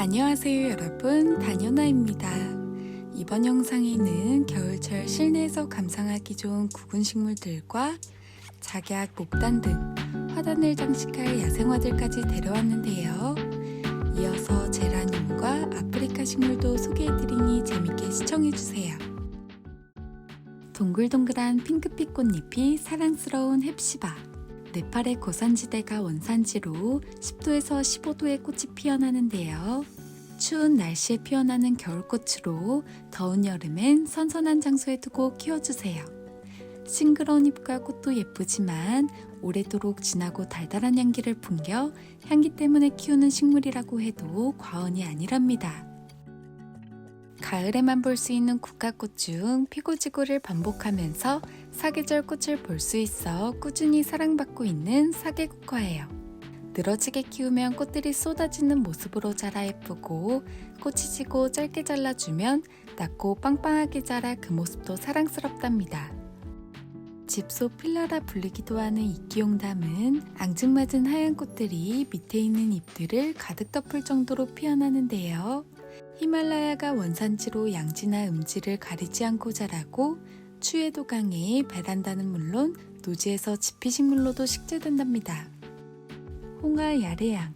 안녕하세요 여러분, 다녀나입니다. 이번 영상에는 겨울철 실내에서 감상하기 좋은 구근 식물들과 작약, 목단 등 화단을 장식할 야생화들까지 데려왔는데요. 이어서 제라늄과 아프리카 식물도 소개해드리니 재밌게 시청해주세요. 동글동글한 핑크빛 꽃잎이 사랑스러운 헵시바. 네팔의 고산지대가 원산지로 10도에서 15도의 꽃이 피어나는데요. 추운 날씨에 피어나는 겨울꽃으로 더운 여름엔 선선한 장소에 두고 키워주세요. 싱그러운 잎과 꽃도 예쁘지만 오래도록 진하고 달달한 향기를 풍겨 향기 때문에 키우는 식물이라고 해도 과언이 아니랍니다. 가을에만 볼 수 있는 국화꽃 중 피고지고를 반복하면서 사계절 꽃을 볼 수 있어 꾸준히 사랑받고 있는 사계국화예요. 늘어지게 키우면 꽃들이 쏟아지는 모습으로 자라 예쁘고, 꽃이 지고 짧게 잘라주면 낮고 빵빵하게 자라 그 모습도 사랑스럽답니다. 집소필라라 불리기도 하는 이끼용담은 앙증맞은 하얀 꽃들이 밑에 있는 잎들을 가득 덮을 정도로 피어나는데요. 히말라야가 원산지로 양지나 음지를 가리지 않고 자라고 추위에도 강해 베란다는 물론 노지에서 지피식물로도 식재된답니다. 홍화 야레양.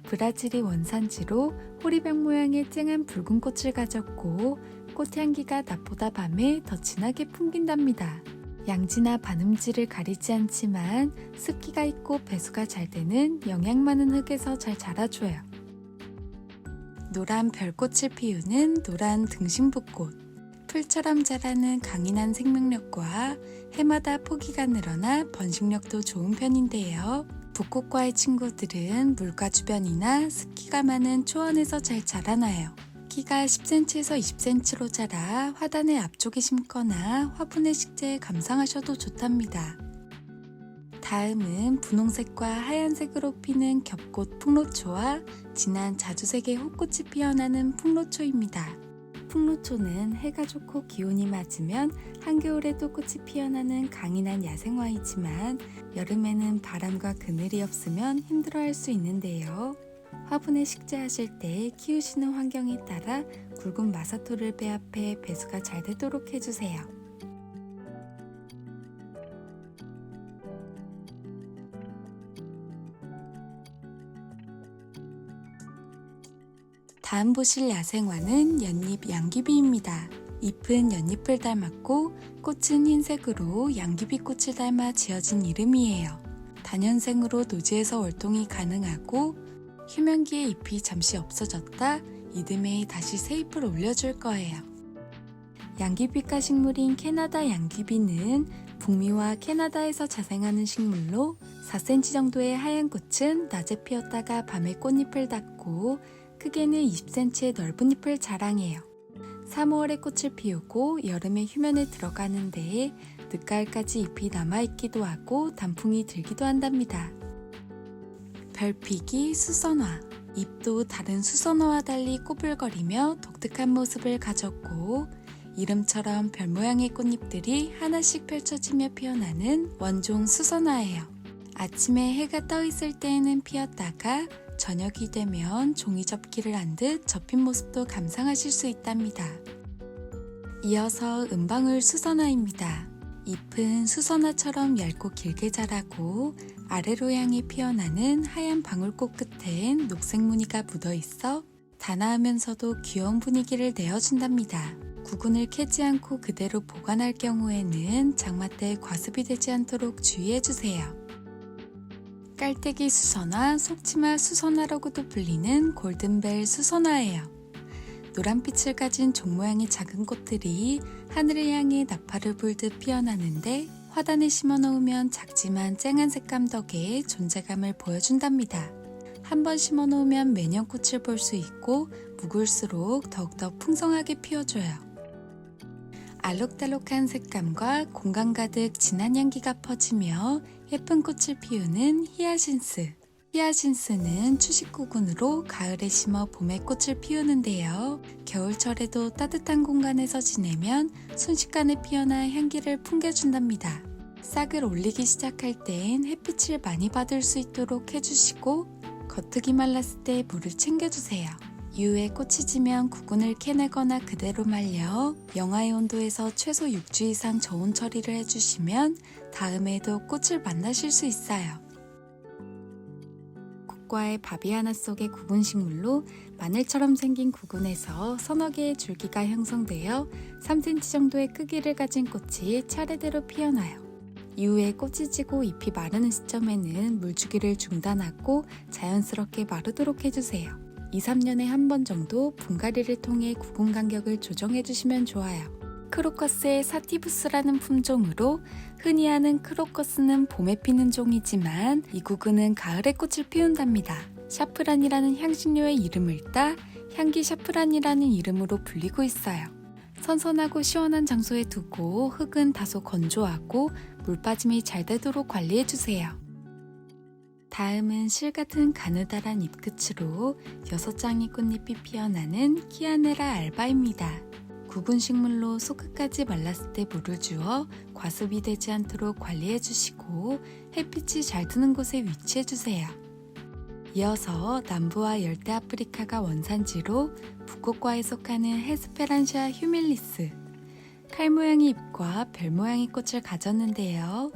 브라질이 원산지로 호리병 모양의 쨍한 붉은 꽃을 가졌고 꽃향기가 낮보다 밤에 더 진하게 풍긴답니다. 양지나 반음지를 가리지 않지만 습기가 있고 배수가 잘 되는 영양 많은 흙에서 잘 자라줘요. 노란 별꽃을 피우는 노란 등심붓꽃. 풀처럼 자라는 강인한 생명력과 해마다 포기가 늘어나 번식력도 좋은 편인데요. 붓꽃과의 친구들은 물가 주변이나 습기가 많은 초원에서 잘 자라나요. 키가 10cm에서 20cm로 자라 화단의 앞쪽에 심거나 화분의 식재에 감상하셔도 좋답니다. 다음은 분홍색과 하얀색으로 피는 겹꽃 풍로초와 진한 자주색의 호꽃이 피어나는 풍로초입니다. 풍로초는 해가 좋고 기온이 맞으면 한겨울에도 꽃이 피어나는 강인한 야생화이지만 여름에는 바람과 그늘이 없으면 힘들어할 수 있는데요. 화분에 식재하실 때 키우시는 환경에 따라 굵은 마사토를 배합해 배수가 잘 되도록 해주세요. 다음 보실 야생화는 연잎 양귀비입니다. 잎은 연잎을 닮았고 꽃은 흰색으로 양귀비꽃을 닮아 지어진 이름이에요. 다년생으로 노지에서 월동이 가능하고 휴면기에 잎이 잠시 없어졌다 이듬해 다시 새 잎을 올려줄 거예요. 양귀비과 식물인 캐나다 양귀비는 북미와 캐나다에서 자생하는 식물로 4cm 정도의 하얀 꽃은 낮에 피었다가 밤에 꽃잎을 닫고 크게는 20cm의 넓은 잎을 자랑해요. 3, 5월에 꽃을 피우고 여름에 휴면에 들어가는데 늦가을까지 잎이 남아있기도 하고 단풍이 들기도 한답니다. 별피기 수선화. 잎도 다른 수선화와 달리 꼬불거리며 독특한 모습을 가졌고 이름처럼 별 모양의 꽃잎들이 하나씩 펼쳐지며 피어나는 원종 수선화예요. 아침에 해가 떠 있을 때에는 피었다가 저녁이 되면 종이 접기를 한 듯 접힌 모습도 감상하실 수 있답니다. 이어서 은방울 수선화입니다. 잎은 수선화처럼 얇고 길게 자라고 아래로 향해 피어나는 하얀 방울꽃 끝엔 녹색 무늬가 묻어 있어 단아하면서도 귀여운 분위기를 내어준답니다. 구근을 캐지 않고 그대로 보관할 경우에는 장마 때 과습이 되지 않도록 주의해주세요. 깔때기 수선화, 속치마 수선화라고도 불리는 골든벨 수선화예요. 노란빛을 가진 종 모양의 작은 꽃들이 하늘을 향해 나팔을 불듯 피어나는데 화단에 심어 놓으면 작지만 쨍한 색감 덕에 존재감을 보여준답니다. 한번 심어 놓으면 매년 꽃을 볼 수 있고 묵을수록 더욱더 풍성하게 피어줘요. 알록달록한 색감과 공간 가득 진한 향기가 퍼지며 예쁜 꽃을 피우는 히아신스. 히아신스는 추식구근으로 가을에 심어 봄에 꽃을 피우는데요. 겨울철에도 따뜻한 공간에서 지내면 순식간에 피어나 향기를 풍겨준답니다. 싹을 올리기 시작할 땐 햇빛을 많이 받을 수 있도록 해주시고 겉흙이 말랐을 때 물을 챙겨주세요. 이후에 꽃이 지면 구근을 캐내거나 그대로 말려 영하의 온도에서 최소 6주 이상 저온 처리를 해주시면 다음에도 꽃을 만나실 수 있어요. 국과의 바비아나 속의 구근 식물로 마늘처럼 생긴 구근에서 서너 개의 줄기가 형성되어 3cm 정도의 크기를 가진 꽃이 차례대로 피어나요. 이후에 꽃이 지고 잎이 마르는 시점에는 물주기를 중단하고 자연스럽게 마르도록 해주세요. 2-3년에 한 번 정도 분갈이를 통해 구근 간격을 조정해 주시면 좋아요. 크로커스의 사티부스라는 품종으로 흔히 아는 크로커스는 봄에 피는 종이지만 이 구근은 가을에 꽃을 피운답니다. 샤프란이라는 향신료의 이름을 따 향기 샤프란이라는 이름으로 불리고 있어요. 선선하고 시원한 장소에 두고 흙은 다소 건조하고 물 빠짐이 잘 되도록 관리해주세요. 다음은 실 같은 가느다란 잎 끝으로 6장의 꽃잎이 피어나는 키아네라 알바입니다. 구근 식물로 속 끝까지 말랐을 때 물을 주어 과습이 되지 않도록 관리해주시고 햇빛이 잘 드는 곳에 위치해주세요. 이어서 남부와 열대 아프리카가 원산지로 북극과에 속하는 헤스페란샤 휴밀리스, 칼 모양의 잎과 별 모양의 꽃을 가졌는데요.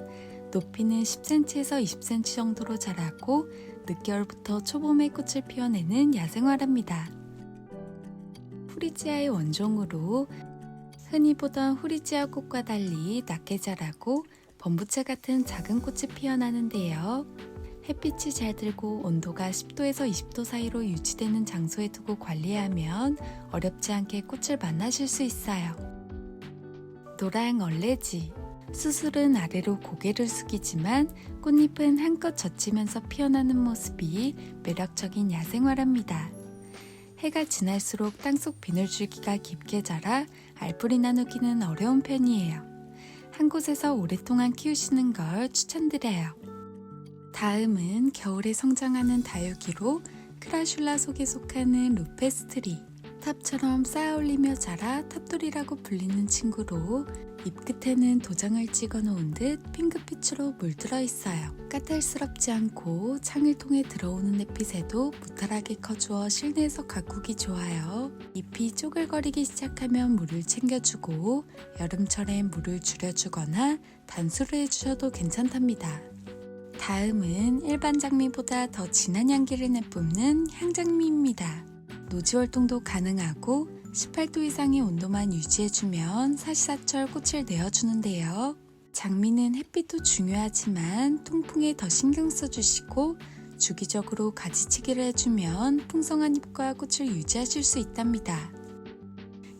높이는 10cm에서 20cm 정도로 자라고 늦겨울부터 초봄에 꽃을 피워내는 야생화랍니다. 후리지아의 원종으로 흔히 보던 후리지아 꽃과 달리 낮게 자라고 범부채 같은 작은 꽃이 피어나는데요. 햇빛이 잘 들고 온도가 10도에서 20도 사이로 유지되는 장소에 두고 관리하면 어렵지 않게 꽃을 만나실 수 있어요. 노랑 얼레지, 수술은 아래로 고개를 숙이지만 꽃잎은 한껏 젖히면서 피어나는 모습이 매력적인 야생화랍니다. 해가 지날수록 땅속 비늘줄기가 깊게 자라 알뿌리 나누기는 어려운 편이에요. 한 곳에서 오랫동안 키우시는 걸 추천드려요. 다음은 겨울에 성장하는 다육이로 크라슐라 속에 속하는 루페스트리, 탑처럼 쌓아올리며 자라 탑돌이라고 불리는 친구로 잎 끝에는 도장을 찍어 놓은 듯 핑크빛으로 물들어 있어요. 까탈스럽지 않고 창을 통해 들어오는 햇빛에도 무탈하게 커주어 실내에서 가꾸기 좋아요. 잎이 쪼글거리기 시작하면 물을 챙겨주고 여름철엔 물을 줄여주거나 단수를 해주셔도 괜찮답니다. 다음은 일반 장미보다 더 진한 향기를 내뿜는 향장미입니다. 노지 활동도 가능하고 18도 이상의 온도만 유지해주면 사시사철 꽃을 내어주는데요. 장미는 햇빛도 중요하지만 통풍에 더 신경 써주시고 주기적으로 가지치기를 해주면 풍성한 잎과 꽃을 유지하실 수 있답니다.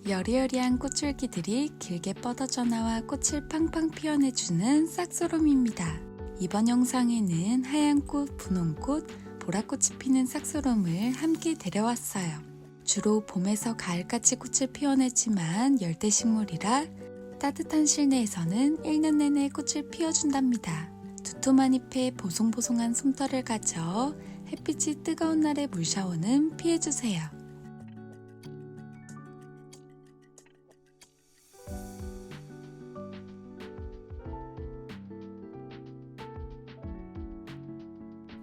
여리여리한 꽃줄기들이 길게 뻗어져 나와 꽃을 팡팡 피워내주는 싹소롬입니다. 이번 영상에는 하얀 꽃, 분홍꽃, 보라꽃이 피는 싹소롬을 함께 데려왔어요. 주로 봄에서 가을까지 꽃을 피워내지만 열대식물이라 따뜻한 실내에서는 1년 내내 꽃을 피워준답니다. 두툼한 잎에 보송보송한 솜털을 가져 햇빛이 뜨거운 날의 물샤워는 피해주세요.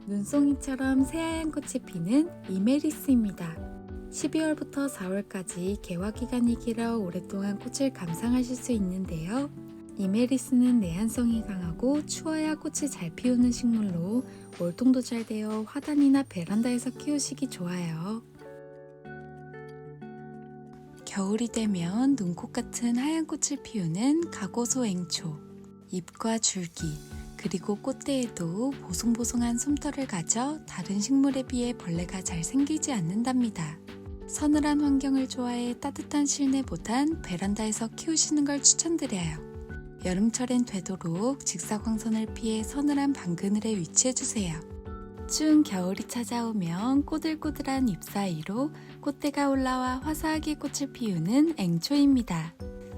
눈송이처럼 새하얀 꽃이 피는 이메리스입니다. 12월부터 4월까지 개화 기간이 길어 오랫동안 꽃을 감상하실 수 있는데요. 이메리스는 내한성이 강하고 추워야 꽃이 잘 피우는 식물로 월동도 잘 되어 화단이나 베란다에서 키우시기 좋아요. 겨울이 되면 눈꽃 같은 하얀 꽃을 피우는 가고소 앵초, 잎과 줄기, 그리고 꽃대에도 보송보송한 솜털을 가져 다른 식물에 비해 벌레가 잘 생기지 않는답니다. 서늘한 환경을 좋아해 따뜻한 실내보단 베란다에서 키우시는 걸 추천드려요. 여름철엔 되도록 직사광선을 피해 서늘한 방 그늘에 위치해주세요. 추운 겨울이 찾아오면 꼬들꼬들한 잎 사이로 꽃대가 올라와 화사하게 꽃을 피우는 앵초입니다.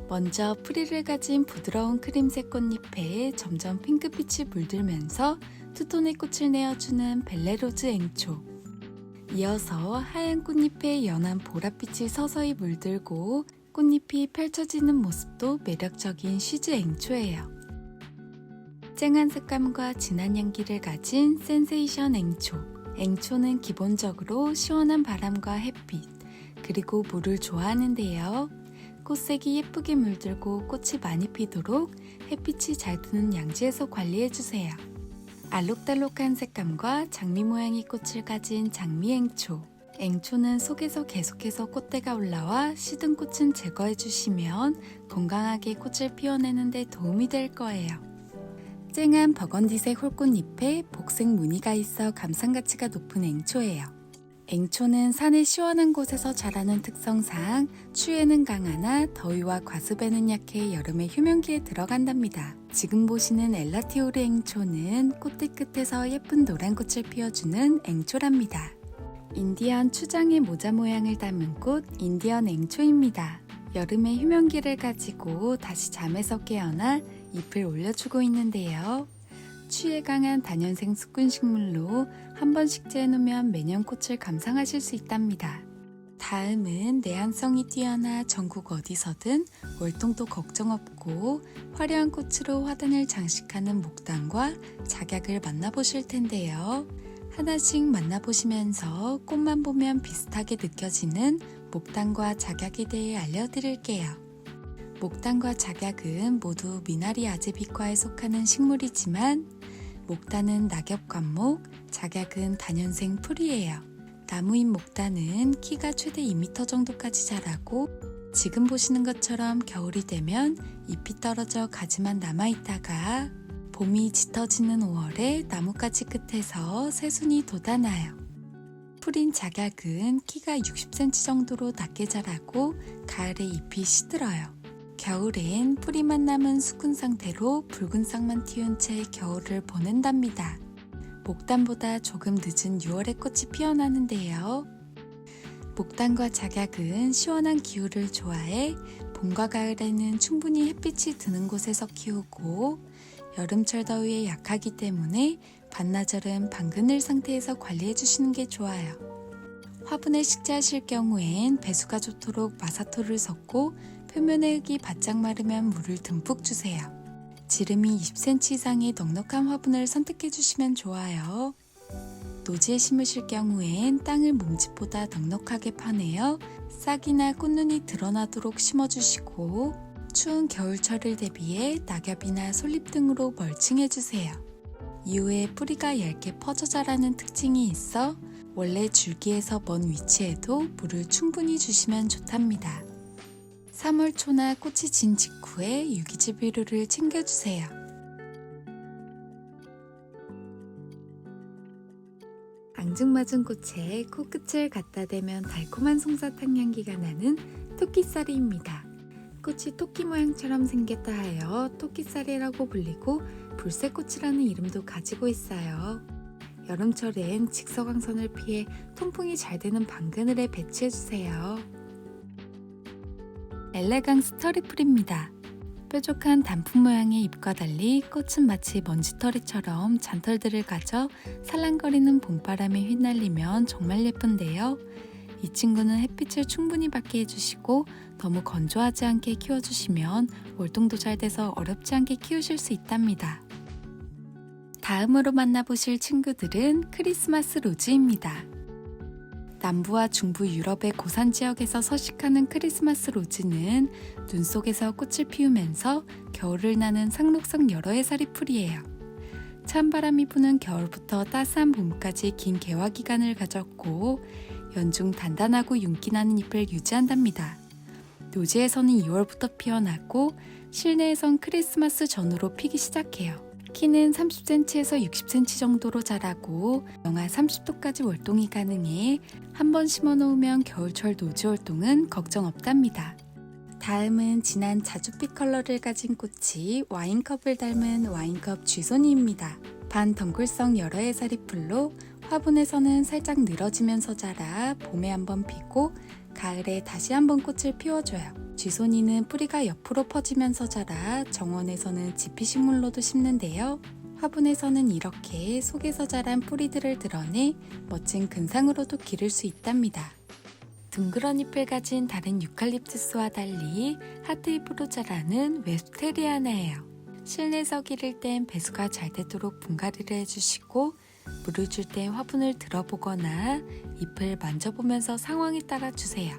먼저 뿌리를 가진 부드러운 크림색 꽃잎에 점점 핑크빛이 물들면서 투톤의 꽃을 내어주는 벨레로즈 앵초. 이어서 하얀 꽃잎에 연한 보랏빛이 서서히 물들고 꽃잎이 펼쳐지는 모습도 매력적인 쉬즈 앵초예요. 쨍한 색감과 진한 향기를 가진 센세이션 앵초. 앵초는 기본적으로 시원한 바람과 햇빛, 그리고 물을 좋아하는데요. 꽃색이 예쁘게 물들고 꽃이 많이 피도록 햇빛이 잘 드는 양지에서 관리해주세요. 알록달록한 색감과 장미 모양의 꽃을 가진 장미앵초. 앵초는 속에서 계속해서 꽃대가 올라와 시든 꽃은 제거해주시면 건강하게 꽃을 피워내는 데 도움이 될 거예요. 쨍한 버건디색 홀꽃잎에 복색 무늬가 있어 감상 가치가 높은 앵초예요. 앵초는 산의 시원한 곳에서 자라는 특성상 추위에는 강하나 더위와 과습에는 약해 여름에 휴면기에 들어간답니다. 지금 보시는 엘라티오르 앵초는 꽃대 끝에서 예쁜 노란 꽃을 피워주는 앵초랍니다. 인디언 추장의 모자 모양을 담은 꽃 인디언 앵초입니다. 여름에 휴면기를 가지고 다시 잠에서 깨어나 잎을 올려주고 있는데요. 추위에 강한 다년생 숙군식물로 한 번 식재해놓으면 매년 꽃을 감상하실 수 있답니다. 다음은 내한성이 뛰어나 전국 어디서든 월동도 걱정 없고 화려한 꽃으로 화단을 장식하는 목단과 작약을 만나보실 텐데요. 하나씩 만나보시면서 꽃만 보면 비슷하게 느껴지는 목단과 작약에 대해 알려드릴게요. 목단과 작약은 모두 미나리 아제비과에 속하는 식물이지만 목단은 낙엽과목, 작약은 다년생 풀이에요. 나무인 목단은 키가 최대 2m 정도까지 자라고 지금 보시는 것처럼 겨울이 되면 잎이 떨어져 가지만 남아있다가 봄이 짙어지는 5월에 나뭇가지 끝에서 새순이 돋아나요. 풀인 작약은 키가 60cm 정도로 낮게 자라고 가을에 잎이 시들어요. 겨울엔 뿌리만 남은 수군 상태로 붉은 싹만 틔운 채 겨울을 보낸답니다. 목단보다 조금 늦은 6월에 꽃이 피어나는데요. 목단과 작약은 시원한 기후를 좋아해 봄과 가을에는 충분히 햇빛이 드는 곳에서 키우고 여름철 더위에 약하기 때문에 반나절은 반그늘 상태에서 관리해주시는 게 좋아요. 화분에 식재하실 경우엔 배수가 좋도록 마사토를 섞고 표면의 흙이 바짝 마르면 물을 듬뿍 주세요. 지름이 20cm 이상의 넉넉한 화분을 선택해 주시면 좋아요. 노지에 심으실 경우엔 땅을 몸집보다 넉넉하게 파내어 싹이나 꽃눈이 드러나도록 심어주시고 추운 겨울철을 대비해 낙엽이나 솔잎 등으로 멀칭해 주세요. 이후에 뿌리가 얇게 퍼져 자라는 특징이 있어 원래 줄기에서 먼 위치에도 물을 충분히 주시면 좋답니다. 3월 초나 꽃이 진 직후에 유기질 비료를 챙겨주세요. 앙증맞은 꽃에 코끝을 갖다 대면 달콤한 솜사탕 향기가 나는 토끼살이입니다. 꽃이 토끼 모양처럼 생겼다 하여 토끼살이라고 불리고 불새꽃이라는 이름도 가지고 있어요. 여름철엔 직사광선을 피해 통풍이 잘 되는 방그늘에 배치해주세요. 엘레강스 터리풀입니다. 뾰족한 단풍 모양의 잎과 달리 꽃은 마치 먼지털이처럼 잔털들을 가져 살랑거리는 봄바람에 휘날리면 정말 예쁜데요. 이 친구는 햇빛을 충분히 받게 해주시고 너무 건조하지 않게 키워주시면 월동도 잘 돼서 어렵지 않게 키우실 수 있답니다. 다음으로 만나보실 친구들은 크리스마스 로즈입니다. 남부와 중부 유럽의 고산 지역에서 서식하는 크리스마스 로즈는 눈 속에서 꽃을 피우면서 겨울을 나는 상록성 여러 해살이 풀이에요. 찬바람이 부는 겨울부터 따스한 봄까지 긴 개화 기간을 가졌고 연중 단단하고 윤기 나는 잎을 유지한답니다. 노지에서는 2월부터 피어나고 실내에선 크리스마스 전후로 피기 시작해요. 키는 30cm에서 60cm 정도로 자라고 영하 30도까지 월동이 가능해 한 번 심어 놓으면 겨울철 노지 월동은 걱정 없답니다. 다음은 진한 자줏빛 컬러를 가진 꽃이 와인컵을 닮은 와인컵 쥐손이입니다. 반덩굴성 여러 해살이 풀로 화분에서는 살짝 늘어지면서 자라 봄에 한번 피고 가을에 다시 한번 꽃을 피워줘요. 쥐손이는 뿌리가 옆으로 퍼지면서 자라 정원에서는 지피식물로도 심는데요. 화분에서는 이렇게 속에서 자란 뿌리들을 드러내 멋진 근상으로도 기를 수 있답니다. 둥그런 잎을 가진 다른 유칼립투스와 달리 하트잎으로 자라는 웹스테리아나예요. 실내에서 기를 땐 배수가 잘 되도록 분갈이를 해주시고 물을 줄 때 화분을 들어보거나 잎을 만져보면서 상황에 따라 주세요.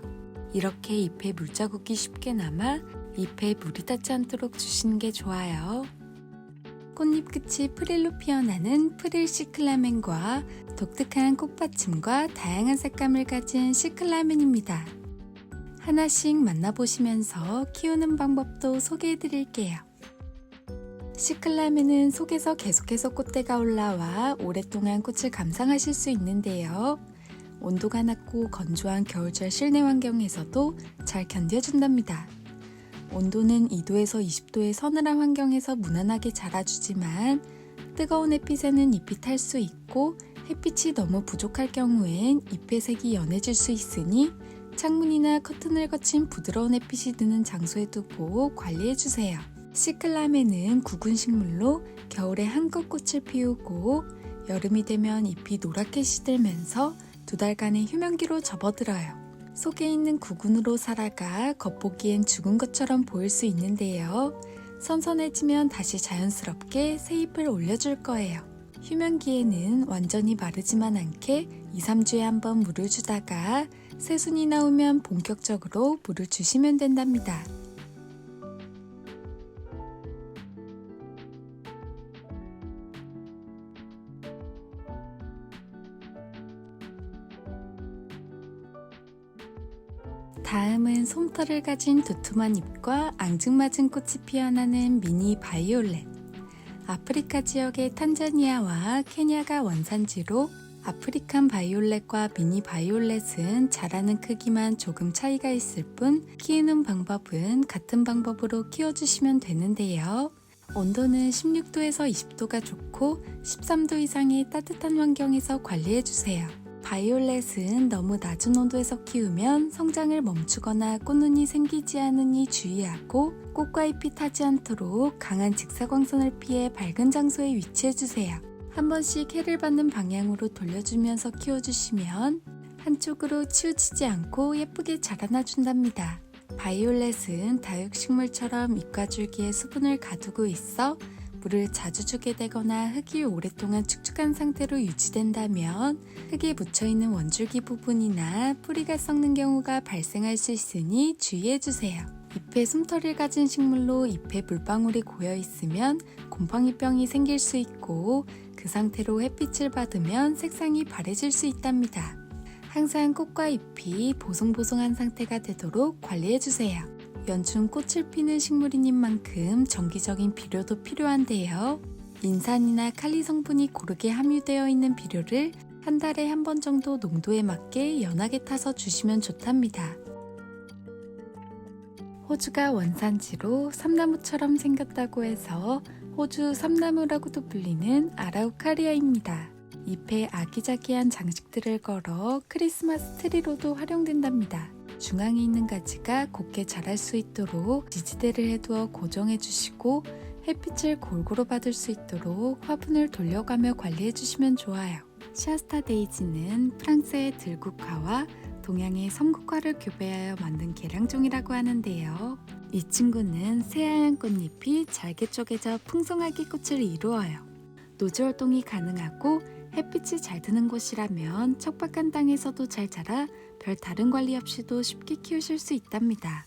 이렇게 잎에 물자국이 쉽게 남아 잎에 물이 닿지 않도록 주시는 게 좋아요. 꽃잎 끝이 프릴로 피어나는 프릴 시클라멘과 독특한 꽃받침과 다양한 색감을 가진 시클라멘입니다. 하나씩 만나보시면서 키우는 방법도 소개해 드릴게요. 시클라멘은 속에서 계속해서 꽃대가 올라와 오랫동안 꽃을 감상하실 수 있는데요. 온도가 낮고 건조한 겨울철 실내 환경에서도 잘 견뎌준답니다. 온도는 2도에서 20도의 서늘한 환경에서 무난하게 자라주지만 뜨거운 햇빛에는 잎이 탈 수 있고 햇빛이 너무 부족할 경우엔 잎의 색이 연해질 수 있으니 창문이나 커튼을 거친 부드러운 햇빛이 드는 장소에 두고 관리해주세요. 시클라멘은 구근 식물로 겨울에 한껏 꽃을 피우고 여름이 되면 잎이 노랗게 시들면서 2달간의 휴면기로 접어들어요. 속에 있는 구근으로 살아가 겉보기엔 죽은 것처럼 보일 수 있는데요. 선선해지면 다시 자연스럽게 새 잎을 올려줄 거예요. 휴면기에는 완전히 마르지만 않게 2-3주에 한번 물을 주다가 새순이 나오면 본격적으로 물을 주시면 된답니다. 다음은 솜털을 가진 두툼한 잎과 앙증맞은 꽃이 피어나는 미니 바이올렛. 아프리카 지역의 탄자니아와 케냐가 원산지로 아프리칸 바이올렛과 미니 바이올렛은 자라는 크기만 조금 차이가 있을 뿐 키우는 방법은 같은 방법으로 키워주시면 되는데요. 온도는 16도에서 20도가 좋고 13도 이상의 따뜻한 환경에서 관리해주세요. 바이올렛은 너무 낮은 온도에서 키우면 성장을 멈추거나 꽃눈이 생기지 않으니 주의하고 꽃과 잎이 타지 않도록 강한 직사광선을 피해 밝은 장소에 위치해주세요. 한 번씩 해를 받는 방향으로 돌려주면서 키워주시면 한쪽으로 치우치지 않고 예쁘게 자라나 준답니다. 바이올렛은 다육식물처럼 잎과 줄기에 수분을 가두고 있어 물을 자주 주게 되거나 흙이 오랫동안 축축한 상태로 유지된다면 흙에 묻혀있는 원줄기 부분이나 뿌리가 썩는 경우가 발생할 수 있으니 주의해주세요. 잎에 솜털을 가진 식물로 잎에 물방울이 고여있으면 곰팡이병이 생길 수 있고 그 상태로 햇빛을 받으면 색상이 바래질 수 있답니다. 항상 꽃과 잎이 보송보송한 상태가 되도록 관리해주세요. 연중 꽃을 피는 식물인 만큼 정기적인 비료도 필요한데요. 인산이나 칼리 성분이 고르게 함유되어 있는 비료를 한 달에 한 번 정도 농도에 맞게 연하게 타서 주시면 좋답니다. 호주가 원산지로 삼나무처럼 생겼다고 해서 호주 삼나무라고도 불리는 아라우카리아입니다. 잎에 아기자기한 장식들을 걸어 크리스마스 트리로도 활용된답니다. 중앙에 있는 가지가 곱게 자랄 수 있도록 지지대를 해두어 고정해 주시고 햇빛을 골고루 받을 수 있도록 화분을 돌려가며 관리해 주시면 좋아요. 시아스타 데이지는 프랑스의 들국화와 동양의 섬국화를 교배하여 만든 계량종이라고 하는데요. 이 친구는 새하얀 꽃잎이 잘게 쪼개져 풍성하게 꽃을 이루어요. 노지 활동이 가능하고 햇빛이 잘 드는 곳이라면 척박한 땅에서도 잘 자라 별 다른 관리 없이도 쉽게 키우실 수 있답니다.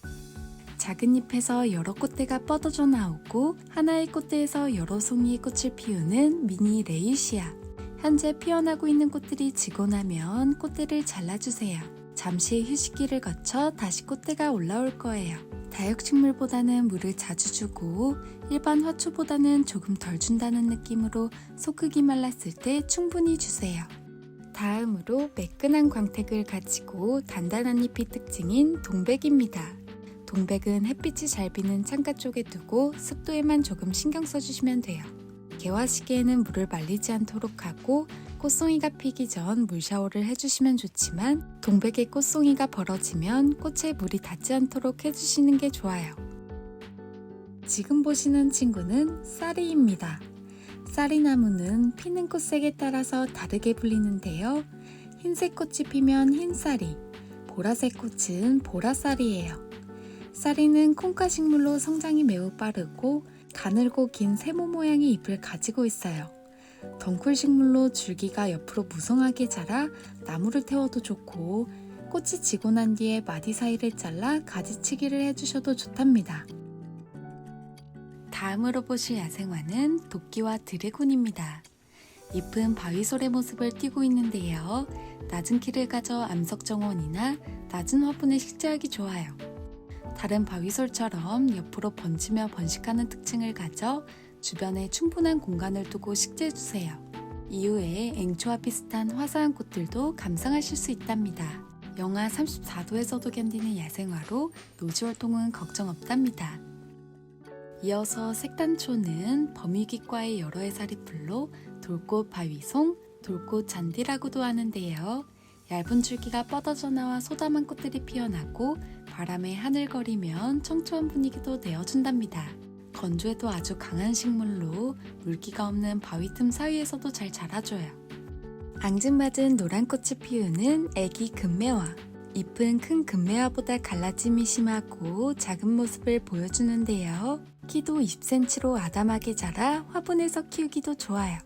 작은 잎에서 여러 꽃대가 뻗어져 나오고 하나의 꽃대에서 여러 송이의 꽃을 피우는 미니 레이시아. 현재 피어나고 있는 꽃들이 지고 나면 꽃대를 잘라주세요. 잠시 휴식기를 거쳐 다시 꽃대가 올라올 거예요. 다육식물보다는 물을 자주 주고 일반 화초보다는 조금 덜 준다는 느낌으로 속흙이 말랐을 때 충분히 주세요. 다음으로 매끈한 광택을 가지고 단단한 잎이 특징인 동백입니다. 동백은 햇빛이 잘 비는 창가 쪽에 두고 습도에만 조금 신경 써주시면 돼요. 개화 시기에는 물을 말리지 않도록 하고 꽃송이가 피기 전 물 샤워를 해주시면 좋지만 동백의 꽃송이가 벌어지면 꽃에 물이 닿지 않도록 해주시는 게 좋아요. 지금 보시는 친구는 쌀이입니다. 쌀이나무는 피는 꽃색에 따라서 다르게 불리는데요. 흰색 꽃이 피면 흰쌀이, 보라색 꽃은 보라쌀이에요. 쌀이는 콩과 식물로 성장이 매우 빠르고 가늘고 긴 세모 모양의 잎을 가지고 있어요. 덩쿨 식물로 줄기가 옆으로 무성하게 자라 나무를 태워도 좋고, 꽃이 지고 난 뒤에 마디 사이를 잘라 가지치기를 해주셔도 좋답니다. 다음으로 보실 야생화는 도끼와 드래곤입니다. 잎은 바위솔의 모습을 띠고 있는데요. 낮은 키를 가져 암석정원이나 낮은 화분에 식재하기 좋아요. 다른 바위솔처럼 옆으로 번지며 번식하는 특징을 가져 주변에 충분한 공간을 두고 식재해주세요. 이후에 앵초와 비슷한 화사한 꽃들도 감상하실 수 있답니다. 영하 34도에서도 견디는 야생화로 노지활동은 걱정 없답니다. 이어서 색단초는 범위기과의 여러 해살이 풀로 돌꽃 바위송, 돌꽃 잔디라고도 하는데요. 얇은 줄기가 뻗어져 나와 소담한 꽃들이 피어나고 바람에 하늘거리면 청초한 분위기도 내어준답니다. 건조에도 아주 강한 식물로 물기가 없는 바위 틈 사이에서도 잘 자라줘요. 앙증맞은 노란 꽃이 피우는 애기 금매화. 잎은 큰 금매화보다 갈라짐이 심하고 작은 모습을 보여주는데요. 키도 20cm로 아담하게 자라 화분에서 키우기도 좋아요.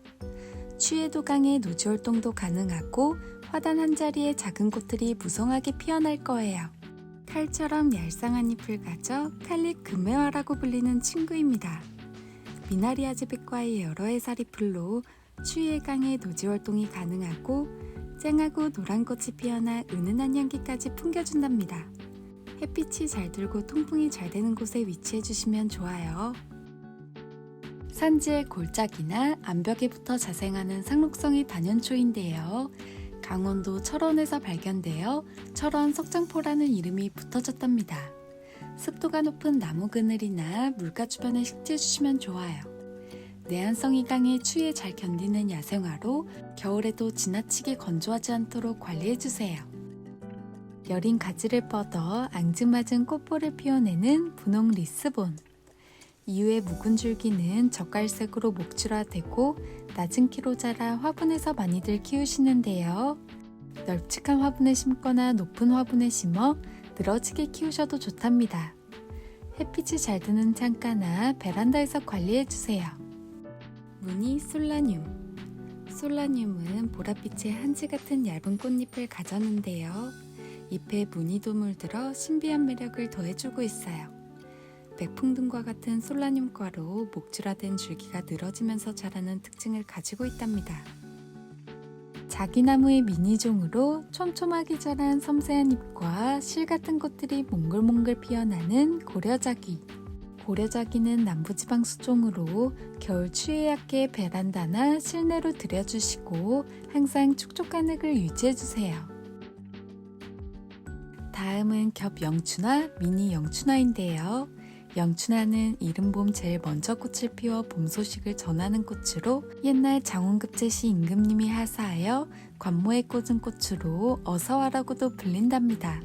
추위에도 강해 노지활동도 가능하고 화단 한 자리에 작은 꽃들이 무성하게 피어날 거예요. 칼처럼 얄쌍한 잎을 가져 칼립 금매화라고 불리는 친구입니다. 미나리아즈백과의 여러 해살이 풀로 추위에 강해 노지활동이 가능하고 쨍하고 노란 꽃이 피어나 은은한 향기까지 풍겨준답니다. 햇빛이 잘 들고 통풍이 잘 되는 곳에 위치해 주시면 좋아요. 산지의 골짜기나 암벽에 붙어 자생하는 상록성의 단연초인데요. 강원도 철원에서 발견되어 철원 석장포라는 이름이 붙어졌답니다. 습도가 높은 나무 그늘이나 물가 주변에 식재해 주시면 좋아요. 내한성이 강해 추위에 잘 견디는 야생화로 겨울에도 지나치게 건조하지 않도록 관리해주세요. 여린 가지를 뻗어 앙증맞은 꽃볼을 피워내는 분홍 리스본. 이후에 묵은 줄기는 젓갈색으로 목줄화되고 낮은 키로 자라 화분에서 많이들 키우시는데요. 널찍한 화분에 심거나 높은 화분에 심어 늘어지게 키우셔도 좋답니다. 햇빛이 잘 드는 창가나 베란다에서 관리해주세요. 무늬 솔라늄. 솔라늄은 보랏빛의 한지 같은 얇은 꽃잎을 가졌는데요. 잎에 무늬도 물들어 신비한 매력을 더해주고 있어요. 백풍등과 같은 솔라늄과로 목줄화된 줄기가 늘어지면서 자라는 특징을 가지고 있답니다. 자기나무의 미니종으로 촘촘하게 자란 섬세한 잎과 실 같은 꽃들이 몽글몽글 피어나는 고려자기. 고려자기는 남부지방 수종으로 겨울 추위에 약해 베란다나 실내로 들여주시고 항상 촉촉한 흙을 유지해주세요. 다음은 겹 영춘화, 미니 영춘화인데요. 영춘화는 이른 봄 제일 먼저 꽃을 피워 봄 소식을 전하는 꽃으로 옛날 장원급제 시 임금님이 하사하여 관모에 꽂은 꽃으로 어서와라고도 불린답니다.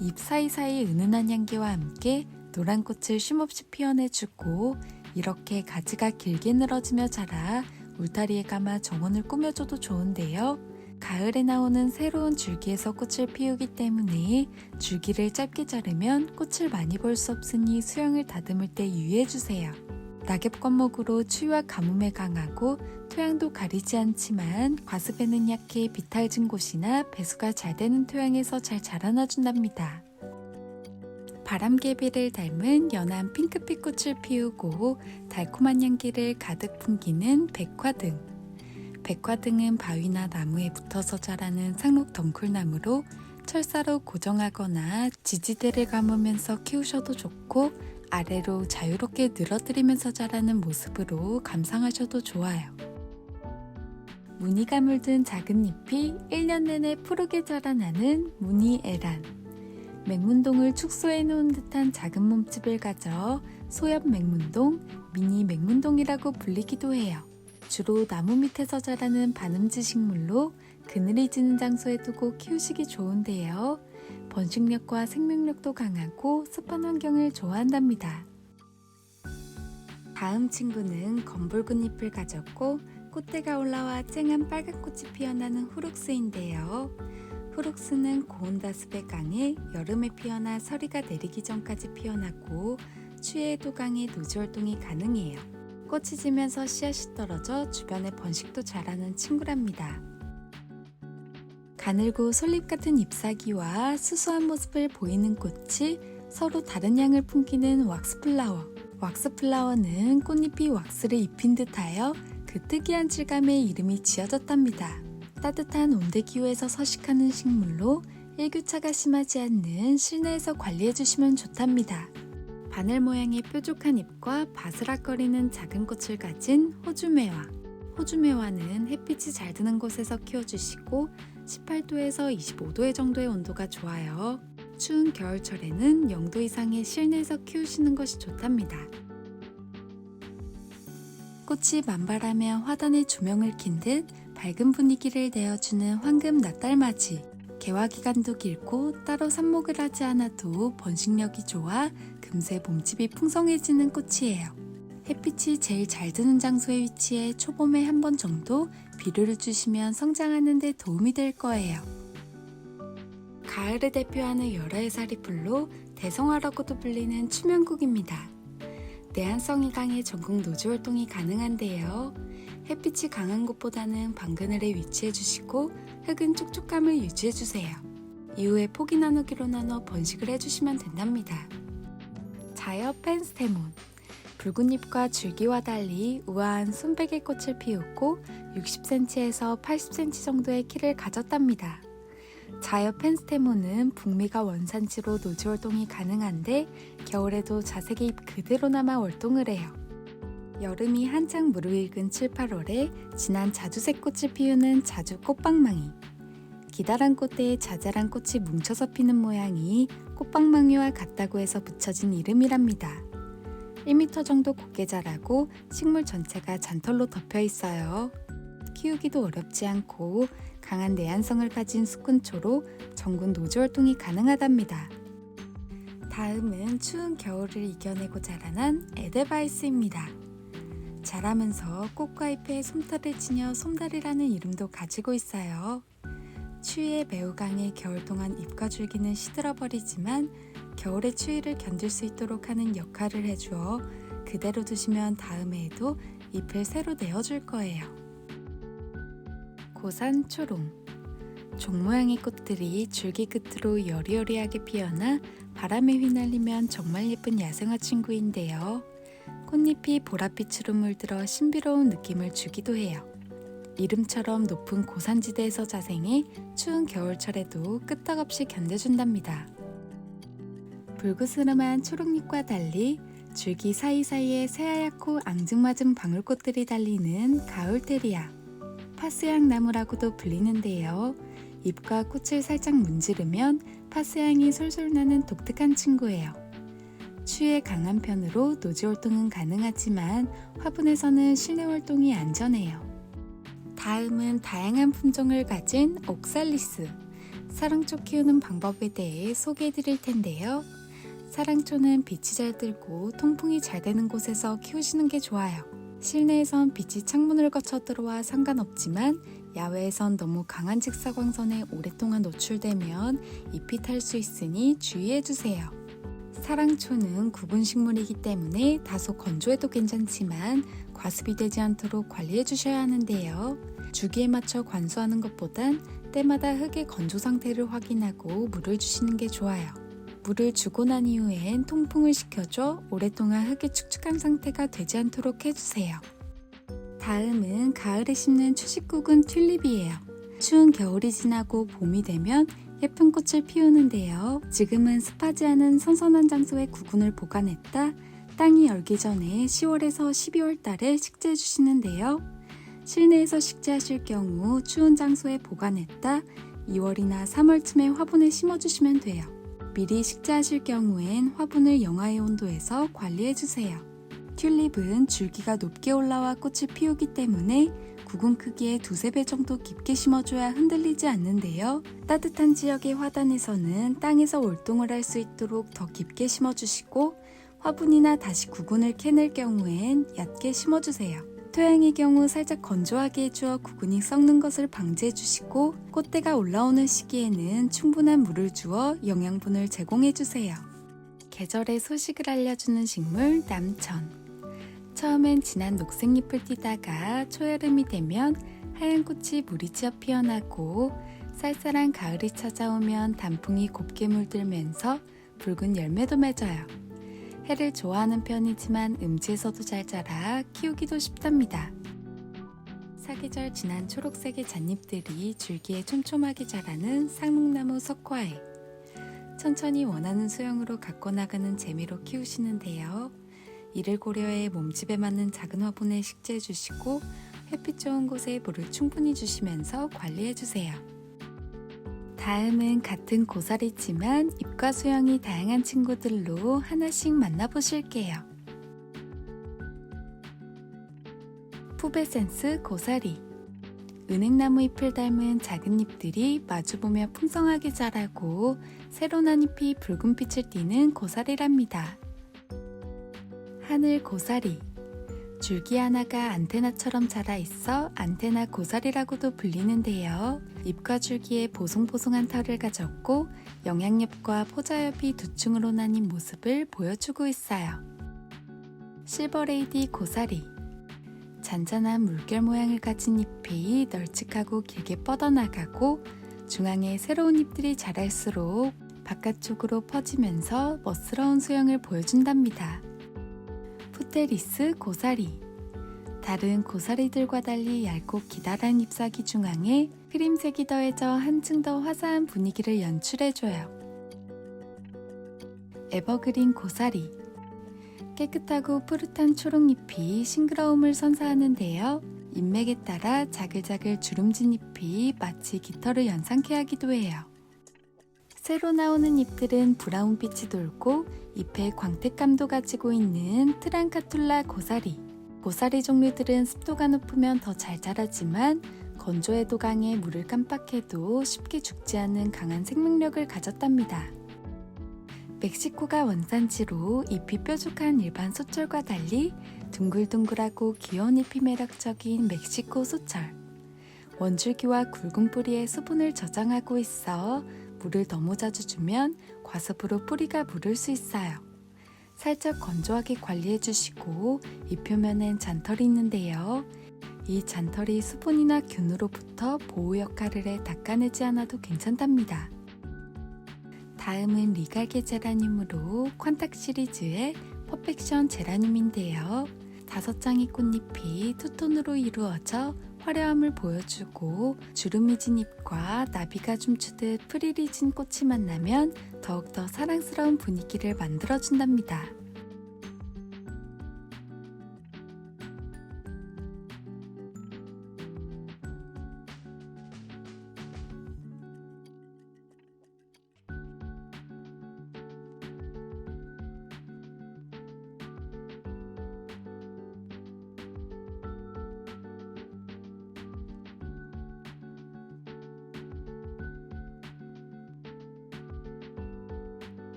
잎 사이사이 은은한 향기와 함께 노란 꽃을 쉼없이 피워내주고 이렇게 가지가 길게 늘어지며 자라 울타리에 감아 정원을 꾸며줘도 좋은데요. 가을에 나오는 새로운 줄기에서 꽃을 피우기 때문에 줄기를 짧게 자르면 꽃을 많이 볼 수 없으니 수영을 다듬을 때 유의해주세요. 낙엽灌목으로 추위와 가뭄에 강하고 토양도 가리지 않지만 과습에는 약해 비탈진 곳이나 배수가 잘 되는 토양에서 잘 자라나준답니다. 바람개비를 닮은 연한 핑크빛 꽃을 피우고 달콤한 향기를 가득 풍기는 백화등. 백화등은 바위나 나무에 붙어서 자라는 상록 덩쿨나무로 철사로 고정하거나 지지대를 감으면서 키우셔도 좋고 아래로 자유롭게 늘어뜨리면서 자라는 모습으로 감상하셔도 좋아요. 무늬가 물든 작은 잎이 1년 내내 푸르게 자라나는 무늬에란. 맹문동을 축소해 놓은 듯한 작은 몸집을 가져 소엽 맹문동, 미니 맹문동이라고 불리기도 해요. 주로 나무 밑에서 자라는 반음지 식물로 그늘이 지는 장소에 두고 키우시기 좋은데요. 번식력과 생명력도 강하고 습한 환경을 좋아한답니다. 다음 친구는 검붉은 잎을 가졌고 꽃대가 올라와 쨍한 빨간 꽃이 피어나는 후룩스인데요. 후룩스는 고온다습에 강해 여름에 피어나 서리가 내리기 전까지 피어나고 추위에도 강해 노지활동이 가능해요. 꽃이 지면서 씨앗이 떨어져 주변에 번식도 잘하는 친구랍니다. 가늘고 솔잎 같은 잎사귀와 수수한 모습을 보이는 꽃이 서로 다른 향을 풍기는 왁스플라워. 왁스플라워는 꽃잎이 왁스를 입힌 듯하여 그 특이한 질감의 이름이 지어졌답니다. 따뜻한 온대기후에서 서식하는 식물로 일교차가 심하지 않는 실내에서 관리해주시면 좋답니다. 바늘 모양의 뾰족한 잎과 바스락거리는 작은 꽃을 가진 호주매화. 호주매화는 햇빛이 잘 드는 곳에서 키워주시고 18도에서 25도 정도의 온도가 좋아요. 추운 겨울철에는 0도 이상의 실내에서 키우시는 것이 좋답니다. 꽃이 만발하며 화단에 조명을 킨 듯 밝은 분위기를 내어주는 황금 낫달맞이. 개화 기간도 길고 따로 삽목을 하지 않아도 번식력이 좋아 금세 몸집이 풍성해지는 꽃이에요. 햇빛이 제일 잘 드는 장소에 위치해 초봄에 한 번 정도 비료를 주시면 성장하는 데 도움이 될 거예요. 가을을 대표하는 여러 해살이 풀로 대성화라고도 불리는 추면국입니다. 내한성이 강해 전국 노지 활동이 가능한데요. 햇빛이 강한 곳보다는 방그늘에 위치해 주시고 흙은 촉촉함을 유지해 주세요. 이후에 포기 나누기로 나눠 번식을 해주시면 된답니다. 자여 펜스테몬. 붉은 잎과 줄기와 달리 우아한 순백의 꽃을 피우고 60cm에서 80cm 정도의 키를 가졌답니다. 자여 펜스테몬은 북미가 원산지로 노지 활동이 가능한데 겨울에도 자색의 잎 그대로 남아 활동을 해요. 여름이 한창 무르익은 7, 8월에 진한 자주색 꽃을 피우는 자주 꽃방망이. 기다란 꽃대에 자잘한 꽃이 뭉쳐서 피는 모양이 꽃방망이와 같다고 해서 붙여진 이름이랍니다. 1m 정도 곱게 자라고 식물 전체가 잔털로 덮여 있어요. 키우기도 어렵지 않고 강한 내한성을 가진 수꾼초로 전국 노지 활동이 가능하답니다. 다음은 추운 겨울을 이겨내고 자라난 에델바이스입니다. 자라면서 꽃과 잎에 솜털을 지녀 솜달이라는 이름도 가지고 있어요. 추위에 매우 강해 겨울 동안 잎과 줄기는 시들어버리지만 겨울의 추위를 견딜 수 있도록 하는 역할을 해주어 그대로 두시면 다음 해에도 잎을 새로 내어줄 거예요. 고산 초롱. 종 모양의 꽃들이 줄기 끝으로 여리여리하게 피어나 바람에 휘날리면 정말 예쁜 야생화 친구인데요. 꽃잎이 보랏빛으로 물들어 신비로운 느낌을 주기도 해요. 이름처럼 높은 고산지대에서 자생해 추운 겨울철에도 끄떡없이 견뎌준답니다. 불그스름한 초록잎과 달리 줄기 사이사이에 새하얗고 앙증맞은 방울꽃들이 달리는 가을테리아. 파스향 나무라고도 불리는데요. 잎과 꽃을 살짝 문지르면 파스향이 솔솔 나는 독특한 친구예요. 추위에 강한 편으로 노지 활동은 가능하지만 화분에서는 실내 활동이 안전해요. 다음은 다양한 품종을 가진 옥살리스. 사랑초 키우는 방법에 대해 소개해 드릴 텐데요. 사랑초는 빛이 잘 들고 통풍이 잘 되는 곳에서 키우시는 게 좋아요. 실내에선 빛이 창문을 거쳐 들어와 상관없지만 야외에선 너무 강한 직사광선에 오랫동안 노출되면 잎이 탈 수 있으니 주의해주세요. 사랑초는 구분 식물이기 때문에 다소 건조해도 괜찮지만 과습이 되지 않도록 관리해주셔야 하는데요. 주기에 맞춰 관수하는 것보단 때마다 흙의 건조 상태를 확인하고 물을 주시는 게 좋아요. 물을 주고 난 이후엔 통풍을 시켜줘 오랫동안 흙이 축축한 상태가 되지 않도록 해주세요. 다음은 가을에 심는 초식국은 튤립이에요. 추운 겨울이 지나고 봄이 되면 예쁜 꽃을 피우는데요. 지금은 습하지 않은 선선한 장소에 구근을 보관했다 땅이 얼기 전에 10월에서 12월 달에 식재해 주시는데요. 실내에서 식재하실 경우 추운 장소에 보관했다 2월이나 3월쯤에 화분에 심어주시면 돼요. 미리 식재하실 경우엔 화분을 영하의 온도에서 관리해주세요. 튤립은 줄기가 높게 올라와 꽃을 피우기 때문에 구근 크기의 2~3배 정도 깊게 심어줘야 흔들리지 않는데요. 따뜻한 지역의 화단에서는 땅에서 월동을 할 수 있도록 더 깊게 심어주시고 화분이나 다시 구근을 캐낼 경우엔 얕게 심어주세요. 토양의 경우 살짝 건조하게 해주어 구근이 썩는 것을 방지해주시고 꽃대가 올라오는 시기에는 충분한 물을 주어 영양분을 제공해주세요. 계절의 소식을 알려주는 식물 남천. 처음엔 진한 녹색잎을 띠다가 초여름이 되면 하얀 꽃이 무리지어 피어나고 쌀쌀한 가을이 찾아오면 단풍이 곱게 물들면서 붉은 열매도 맺어요. 해를 좋아하는 편이지만 음지에서도 잘 자라 키우기도 쉽답니다. 사계절 진한 초록색의 잣잎들이 줄기에 촘촘하게 자라는 상록나무 석화에 천천히 원하는 수영으로 갖고 나가는 재미로 키우시는데요. 이를 고려해 몸집에 맞는 작은 화분에 식재해 주시고 햇빛 좋은 곳에 물을 충분히 주시면서 관리해 주세요. 다음은 같은 고사리지만 잎과 수영이 다양한 친구들로 하나씩 만나보실게요. 푸베센스 고사리. 은행나무 잎을 닮은 작은 잎들이 마주보며 풍성하게 자라고 새로 난 잎이 붉은 빛을 띠는 고사리랍니다. 하늘 고사리. 줄기 하나가 안테나처럼 자라 있어 안테나 고사리라고도 불리는데요. 잎과 줄기에 보송보송한 털을 가졌고 영양엽과 포자엽이 두 층으로 나뉜 모습을 보여주고 있어요. 실버레이디 고사리. 잔잔한 물결 모양을 가진 잎이 널찍하고 길게 뻗어나가고 중앙에 새로운 잎들이 자랄수록 바깥쪽으로 퍼지면서 멋스러운 수영을 보여준답니다. 푸테리스 고사리. 다른 고사리들과 달리 얇고 기다란 잎사귀 중앙에 크림색이 더해져 한층 더 화사한 분위기를 연출해줘요. 에버그린 고사리. 깨끗하고 푸릇한 초록잎이 싱그러움을 선사하는데요. 잎맥에 따라 자글자글 주름진 잎이 마치 깃털을 연상케 하기도 해요. 새로 나오는 잎들은 브라운빛이 돌고 잎에 광택감도 가지고 있는 트랑카툴라 고사리. 고사리 종류들은 습도가 높으면 더 잘 자라지만 건조에도 강해 물을 깜빡해도 쉽게 죽지 않는 강한 생명력을 가졌답니다. 멕시코가 원산지로 잎이 뾰족한 일반 소철과 달리 둥글둥글하고 귀여운 잎이 매력적인 멕시코 소철. 원줄기와 굵은 뿌리에 수분을 저장하고 있어 물을 너무 자주 주면 과습으로 뿌리가 무를 수 있어요. 살짝 건조하게 관리해주시고 잎 표면엔 잔털이 있는데요. 이 잔털이 수분이나 균으로부터 보호 역할을 해 닦아내지 않아도 괜찮답니다. 다음은 리갈게 제라늄으로 퀀탁 시리즈의 퍼펙션 제라늄인데요. 5장의 꽃잎이 투톤으로 이루어져 화려함을 보여주고 주름이 진 잎과 나비가 춤추듯 프릴이 진 꽃이 만나면 더욱더 사랑스러운 분위기를 만들어준답니다.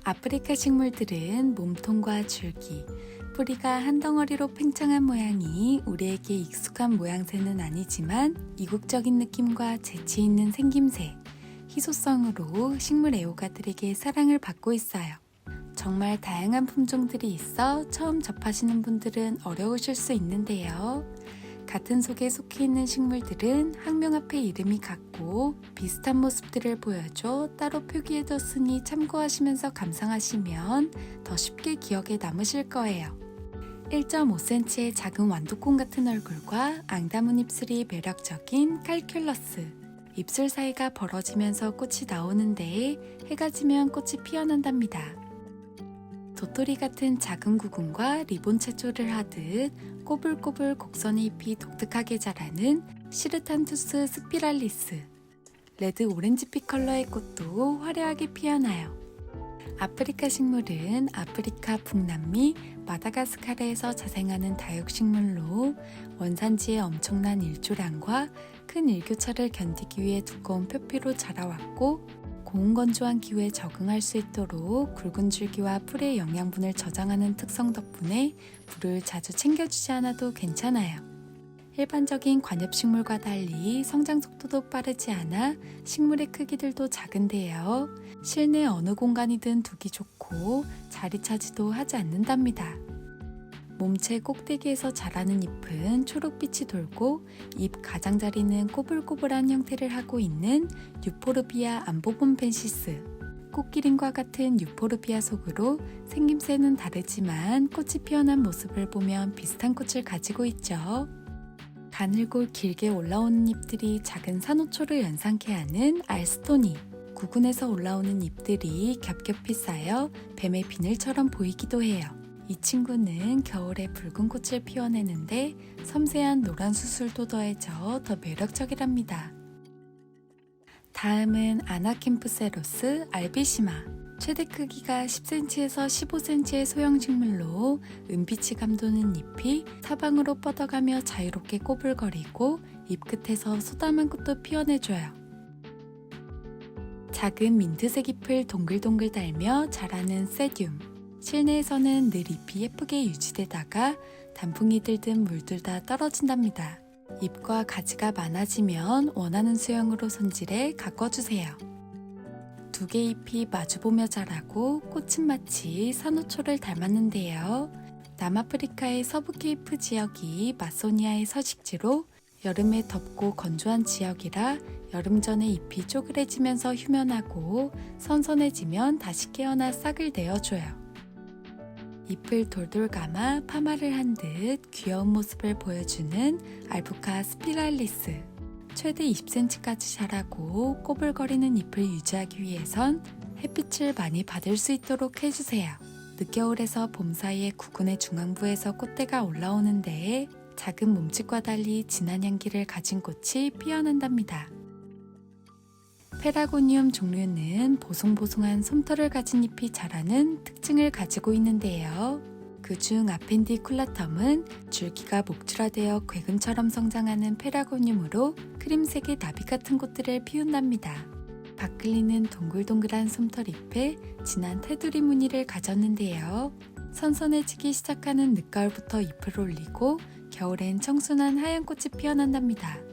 아프리카 식물들은 몸통과 줄기, 뿌리가 한 덩어리로 팽창한 모양이 우리에게 익숙한 모양새는 아니지만 이국적인 느낌과 재치 있는 생김새, 희소성으로 식물 애호가들에게 사랑을 받고 있어요. 정말 다양한 품종들이 있어 처음 접하시는 분들은 어려우실 수 있는데요. 같은 속에 속해 있는 식물들은 학명 앞에 이름이 같고 비슷한 모습들을 보여줘 따로 표기해뒀으니 참고하시면서 감상하시면 더 쉽게 기억에 남으실 거예요. 1.5cm의 작은 완두콩 같은 얼굴과 앙다문 입술이 매력적인 칼큘러스. 입술 사이가 벌어지면서 꽃이 나오는데 해가 지면 꽃이 피어난답니다. 도토리 같은 작은 구근과 리본 체조를 하듯 꼬불꼬불 곡선의 잎이 독특하게 자라는 시르탄투스 스피랄리스. 레드 오렌지빛 컬러의 꽃도 화려하게 피어나요. 아프리카 식물은 아프리카 북남미 마다가스카르에서 자생하는 다육식물로 원산지의 엄청난 일조량과 큰 일교차를 견디기 위해 두꺼운 표피로 자라왔고 고온 건조한 기후에 적응할 수 있도록 굵은 줄기와 풀의 영양분을 저장하는 특성 덕분에 물을 자주 챙겨주지 않아도 괜찮아요. 일반적인 관엽식물과 달리 성장 속도도 빠르지 않아 식물의 크기들도 작은데요. 실내 어느 공간이든 두기 좋고 자리 차지도 하지 않는답니다. 몸체 꼭대기에서 자라는 잎은 초록빛이 돌고 잎 가장자리는 꼬불꼬불한 형태를 하고 있는 유포르비아 암보본펜시스. 꽃기린과 같은 유포르비아 속으로 생김새는 다르지만 꽃이 피어난 모습을 보면 비슷한 꽃을 가지고 있죠. 가늘고 길게 올라오는 잎들이 작은 산호초를 연상케 하는 알스토니. 구근에서 올라오는 잎들이 겹겹이 쌓여 뱀의 비늘처럼 보이기도 해요. 이 친구는 겨울에 붉은 꽃을 피워내는데 섬세한 노란 수술도 더해져 더 매력적이랍니다. 다음은 아나캠프세로스 알비시마. 최대 크기가 10cm에서 15cm의 소형 식물로 은빛이 감도는 잎이 사방으로 뻗어가며 자유롭게 꼬불거리고 잎 끝에서 소담한 꽃도 피워내줘요. 작은 민트색 잎을 동글동글 달며 자라는 세듐. 실내에서는 늘 잎이 예쁘게 유지되다가 단풍이 들든 물들다 떨어진답니다. 잎과 가지가 많아지면 원하는 수형으로 손질해 가꿔주세요. 두 개의 잎이 마주보며 자라고 꽃은 마치 산호초를 닮았는데요. 남아프리카의 서부 케이프 지역이 마소니아의 서식지로 여름에 덥고 건조한 지역이라 여름 전에 잎이 쪼그레지면서 휴면하고 선선해지면 다시 깨어나 싹을 내어줘요. 잎을 돌돌 감아 파마를 한 듯 귀여운 모습을 보여주는 알부카 스피랄리스. 최대 20cm까지 자라고 꼬불거리는 잎을 유지하기 위해선 햇빛을 많이 받을 수 있도록 해주세요. 늦겨울에서 봄 사이에 구근의 중앙부에서 꽃대가 올라오는데 작은 몸집과 달리 진한 향기를 가진 꽃이 피어난답니다. 페라고니움 종류는 보송보송한 솜털을 가진 잎이 자라는 특징을 가지고 있는데요. 그중 아펜디쿨라텀은 줄기가 목줄화되어 괴근처럼 성장하는 페라고니움으로 크림색의 나비 같은 꽃들을 피운답니다. 바클리는 동글동글한 솜털잎에 진한 테두리 무늬를 가졌는데요. 선선해지기 시작하는 늦가을부터 잎을 올리고 겨울엔 청순한 하얀 꽃이 피어난답니다.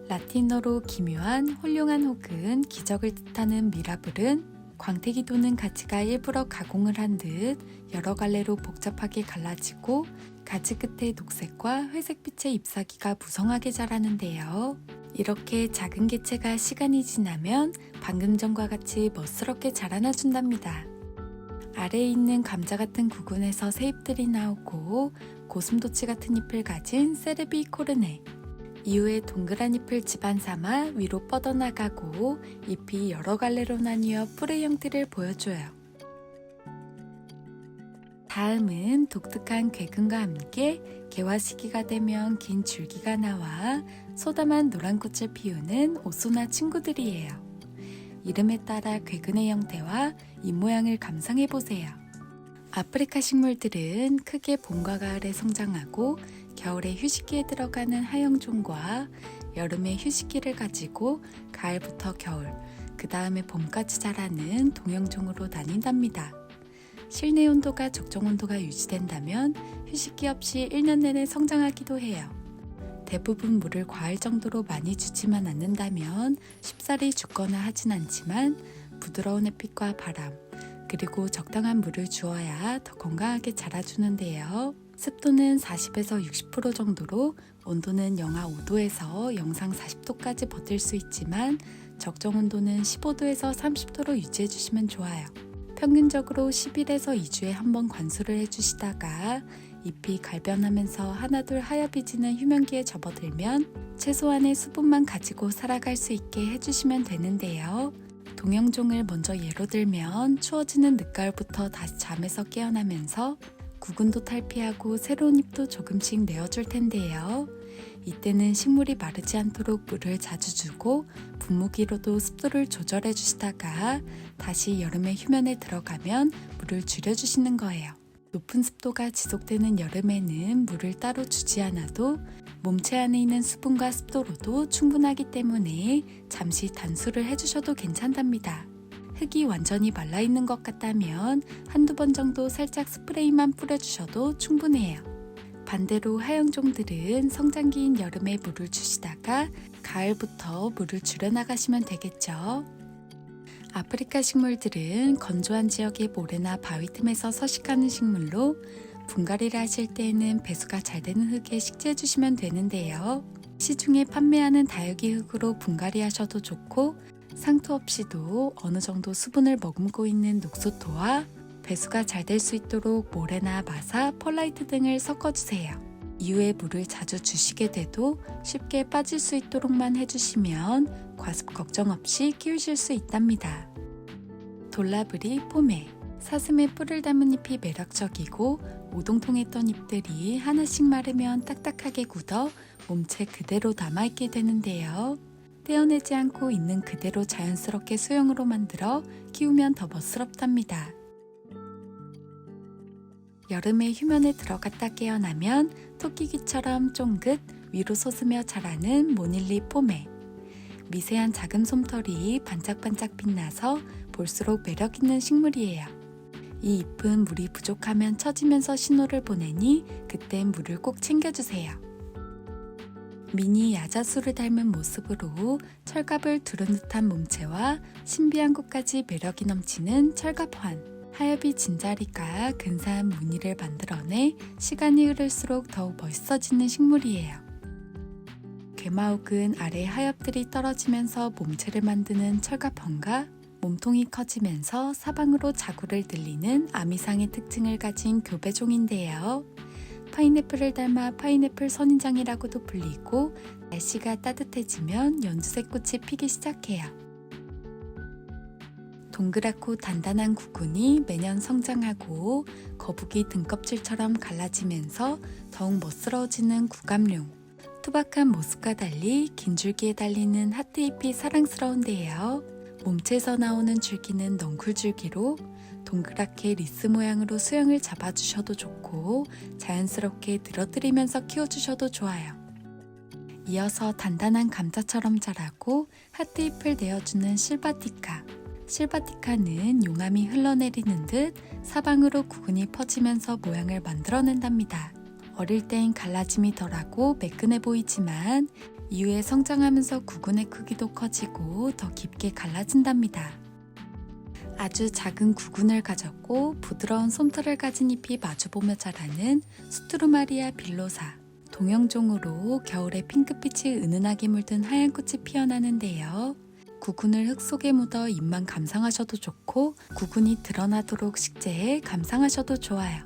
라틴어로 기묘한, 홀륭한 혹은 기적을 뜻하는 미라블은 광택이 도는 가지가 일부러 가공을 한 듯 여러 갈래로 복잡하게 갈라지고 가지 끝에 녹색과 회색빛의 잎사귀가 무성하게 자라는데요. 이렇게 작은 개체가 시간이 지나면 방금 전과 같이 멋스럽게 자라나준답니다. 아래에 있는 감자 같은 구근에서 새잎들이 나오고 고슴도치 같은 잎을 가진 세르비 코르네. 이후에 동그란 잎을 집안 삼아 위로 뻗어나가고 잎이 여러 갈래로 나뉘어 뿔의 형태를 보여줘요. 다음은 독특한 괴근과 함께 개화 시기가 되면 긴 줄기가 나와 소담한 노란 꽃을 피우는 오소나 친구들이에요. 이름에 따라 괴근의 형태와 잎 모양을 감상해보세요. 아프리카 식물들은 크게 봄과 가을에 성장하고 겨울에 휴식기에 들어가는 하영종과 여름에 휴식기를 가지고 가을부터 겨울, 그 다음에 봄까지 자라는 동형종으로 나뉜답니다. 실내 온도가 적정 온도가 유지된다면 휴식기 없이 1년 내내 성장하기도 해요. 대부분 물을 과할 정도로 많이 주지만 않는다면 쉽사리 죽거나 하진 않지만 부드러운 햇빛과 바람, 그리고 적당한 물을 주어야 더 건강하게 자라주는데요. 습도는 40에서 60% 정도로 온도는 영하 5도에서 영상 40도까지 버틸 수 있지만 적정 온도는 15도에서 30도로 유지해 주시면 좋아요. 평균적으로 10일에서 2주에 한 번 관수를 해주시다가 잎이 갈변하면서 하나둘 하얘지는 휴면기에 접어들면 최소한의 수분만 가지고 살아갈 수 있게 해주시면 되는데요. 동형종을 먼저 예로 들면 추워지는 늦가을부터 다시 잠에서 깨어나면서 구근도 탈피하고 새로운 잎도 조금씩 내어줄 텐데요. 이때는 식물이 마르지 않도록 물을 자주 주고 분무기로도 습도를 조절해 주시다가 다시 여름에 휴면에 들어가면 물을 줄여주시는 거예요. 높은 습도가 지속되는 여름에는 물을 따로 주지 않아도 몸체 안에 있는 수분과 습도로도 충분하기 때문에 잠시 단수를 해주셔도 괜찮답니다. 흙이 완전히 말라있는 것 같다면 한두 번 정도 살짝 스프레이만 뿌려주셔도 충분해요. 반대로 하형종들은 성장기인 여름에 물을 주시다가 가을부터 물을 줄여나가시면 되겠죠. 아프리카 식물들은 건조한 지역의 모래나 바위 틈에서 서식하는 식물로 분갈이를 하실 때에는 배수가 잘 되는 흙에 식재해 주시면 되는데요. 시중에 판매하는 다육이 흙으로 분갈이 하셔도 좋고 상토 없이도 어느 정도 수분을 머금고 있는 녹수토와 배수가 잘 될 수 있도록 모래나 마사, 펄라이트 등을 섞어주세요. 이후에 물을 자주 주시게 돼도 쉽게 빠질 수 있도록만 해주시면 과습 걱정 없이 키우실 수 있답니다. 돌라브리 포메, 사슴의 뿔을 담은 잎이 매력적이고 오동통했던 잎들이 하나씩 마르면 딱딱하게 굳어 몸체 그대로 남아있게 되는데요. 떼어내지 않고 있는 그대로 자연스럽게 수영으로 만들어 키우면 더 멋스럽답니다. 여름에 휴면에 들어갔다 깨어나면 토끼귀처럼 쫑긋 위로 솟으며 자라는 모닐리 포메. 미세한 작은 솜털이 반짝반짝 빛나서 볼수록 매력있는 식물이에요. 이 잎은 물이 부족하면 처지면서 신호를 보내니 그땐 물을 꼭 챙겨주세요. 미니 야자수를 닮은 모습으로 철갑을 두른 듯한 몸체와 신비한 곳까지 매력이 넘치는 철갑환. 하엽이 진자리가 근사한 무늬를 만들어내 시간이 흐를수록 더욱 멋있어지는 식물이에요. 괴마옥은 아래 하엽들이 떨어지면서 몸체를 만드는 철갑환과 몸통이 커지면서 사방으로 자구를 늘리는 아미상의 특징을 가진 교배종인데요. 파인애플을 닮아 파인애플 선인장이라고도 불리고 날씨가 따뜻해지면 연두색 꽃이 피기 시작해요. 동그랗고 단단한 구근이 매년 성장하고 거북이 등껍질처럼 갈라지면서 더욱 멋스러워지는 구감룡. 투박한 모습과 달리 긴 줄기에 달리는 하트잎이 사랑스러운데요. 몸체에서 나오는 줄기는 넝쿨줄기로 동그랗게 리스 모양으로 수영을 잡아주셔도 좋고 자연스럽게 늘어뜨리면서 키워주셔도 좋아요. 이어서 단단한 감자처럼 자라고 하트잎을 내어주는 실바티카. 실바티카는 용암이 흘러내리는 듯 사방으로 구근이 퍼지면서 모양을 만들어낸답니다. 어릴 땐 갈라짐이 덜하고 매끈해 보이지만 이후에 성장하면서 구근의 크기도 커지고 더 깊게 갈라진답니다. 아주 작은 구근을 가졌고 부드러운 솜털을 가진 잎이 마주보며 자라는 스트루마리아 빌로사. 동형종으로 겨울에 핑크빛이 은은하게 물든 하얀 꽃이 피어나는데요. 구근을 흙 속에 묻어 잎만 감상하셔도 좋고 구근이 드러나도록 식재해 감상하셔도 좋아요.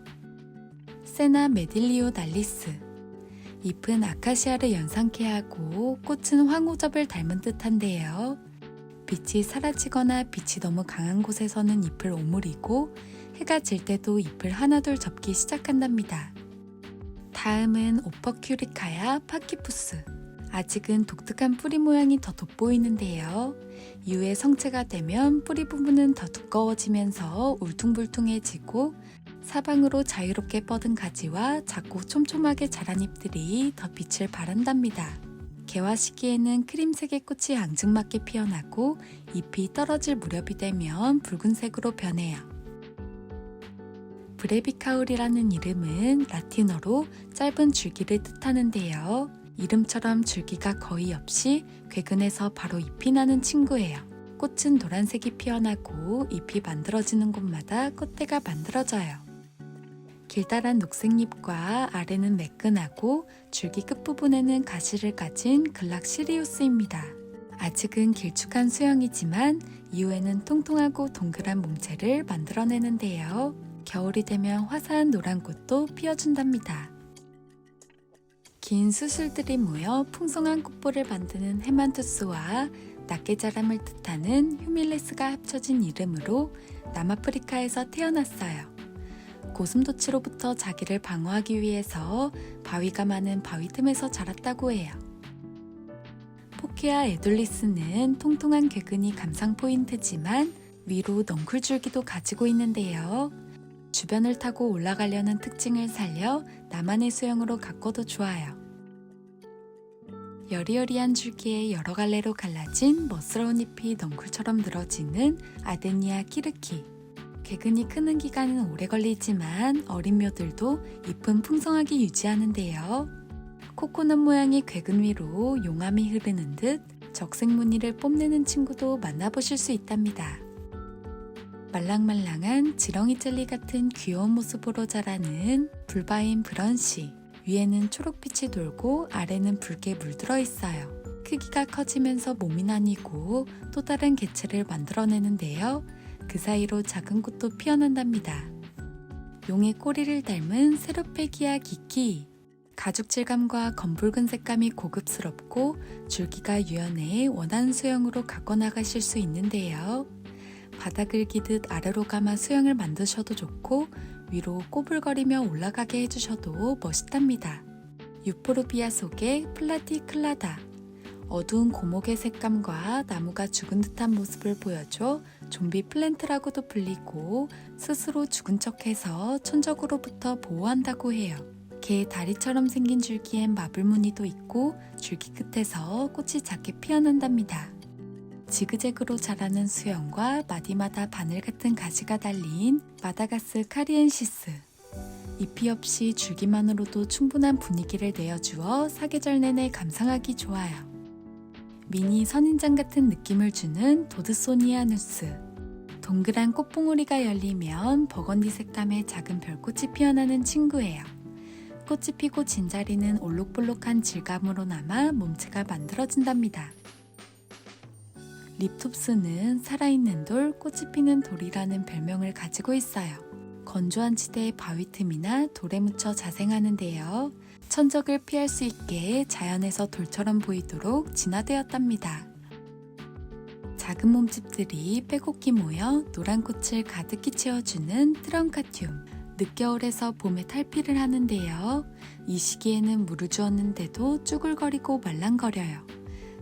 세나 메딜리오 날리스. 잎은 아카시아를 연상케 하고 꽃은 황호접을 닮은 듯한데요. 빛이 사라지거나 빛이 너무 강한 곳에서는 잎을 오므리고 해가 질 때도 잎을 하나둘 접기 시작한답니다. 다음은 오퍼큐리카야 파키푸스. 아직은 독특한 뿌리 모양이 더 돋보이는데요. 이후에 성체가 되면 뿌리 부분은 더 두꺼워지면서 울퉁불퉁해지고 사방으로 자유롭게 뻗은 가지와 작고 촘촘하게 자란 잎들이 더 빛을 발한답니다. 개화 시기에는 크림색의 꽃이 앙증맞게 피어나고 잎이 떨어질 무렵이 되면 붉은색으로 변해요. 브레비카울이라는 이름은 라틴어로 짧은 줄기를 뜻하는데요. 이름처럼 줄기가 거의 없이 괴근해서 바로 잎이 나는 친구예요. 꽃은 노란색이 피어나고 잎이 만들어지는 곳마다 꽃대가 만들어져요. 길다란 녹색잎과 아래는 매끈하고 줄기 끝부분에는 가시를 가진 글락시리우스입니다. 아직은 길쭉한 수영이지만 이후에는 통통하고 동그란 몸체를 만들어내는데요. 겨울이 되면 화사한 노란 꽃도 피어준답니다. 긴 수술들이 모여 풍성한 꽃볼을 만드는 헤만투스와 낮게 자람을 뜻하는 휴밀레스가 합쳐진 이름으로 남아프리카에서 태어났어요. 고슴도치로부터 자기를 방어하기 위해서 바위가 많은 바위 틈에서 자랐다고 해요. 포케아 에돌리스는 통통한 괴근이 감상 포인트지만 위로 넝쿨줄기도 가지고 있는데요. 주변을 타고 올라가려는 특징을 살려 나만의 수영으로 가꿔도 좋아요. 여리여리한 줄기에 여러 갈래로 갈라진 멋스러운 잎이 넝쿨처럼 늘어지는 아데니아 키르키. 괴근이 크는 기간은 오래 걸리지만 어린 묘들도 잎은 풍성하게 유지하는데요. 코코넛 모양의 괴근 위로 용암이 흐르는 듯 적색 무늬를 뽐내는 친구도 만나보실 수 있답니다. 말랑말랑한 지렁이 젤리 같은 귀여운 모습으로 자라는 불바인 브런시. 위에는 초록빛이 돌고 아래는 붉게 물들어 있어요. 크기가 커지면서 몸이 나뉘고 또 다른 개체를 만들어내는데요. 그 사이로 작은 꽃도 피어난답니다. 용의 꼬리를 닮은 세로페기아 기키. 가죽 질감과 검붉은 색감이 고급스럽고 줄기가 유연해 원하는 수영으로 가꿔 나가실 수 있는데요. 바닥을 기듯 아래로 감아 수영을 만드셔도 좋고 위로 꼬불거리며 올라가게 해주셔도 멋있답니다. 유포르비아 속의 플라티클라다. 어두운 고목의 색감과 나무가 죽은 듯한 모습을 보여줘 좀비 플랜트라고도 불리고 스스로 죽은 척해서 천적으로부터 보호한다고 해요. 개의 다리처럼 생긴 줄기엔 마블 무늬도 있고 줄기 끝에서 꽃이 작게 피어난답니다. 지그재그로 자라는 수영과 마디마다 바늘 같은 가시가 달린 마다가스 카리엔시스. 잎이 없이 줄기만으로도 충분한 분위기를 내어주어 사계절 내내 감상하기 좋아요. 미니 선인장 같은 느낌을 주는 도드소니아누스. 동그란 꽃봉오리가 열리면 버건디 색감의 작은 별꽃이 피어나는 친구예요. 꽃이 피고 진자리는 올록볼록한 질감으로 남아 몸체가 만들어진답니다. 립톱스는 살아있는 돌, 꽃이 피는 돌이라는 별명을 가지고 있어요. 건조한 지대의 바위 틈이나 돌에 묻혀 자생하는데요. 천적을 피할 수 있게 자연에서 돌처럼 보이도록 진화되었답니다. 작은 몸집들이 빼곡히 모여 노란 꽃을 가득히 채워주는 트렁카튬. 늦겨울에서 봄에 탈피를 하는데요. 이 시기에는 물을 주었는데도 쭈글거리고 말랑거려요.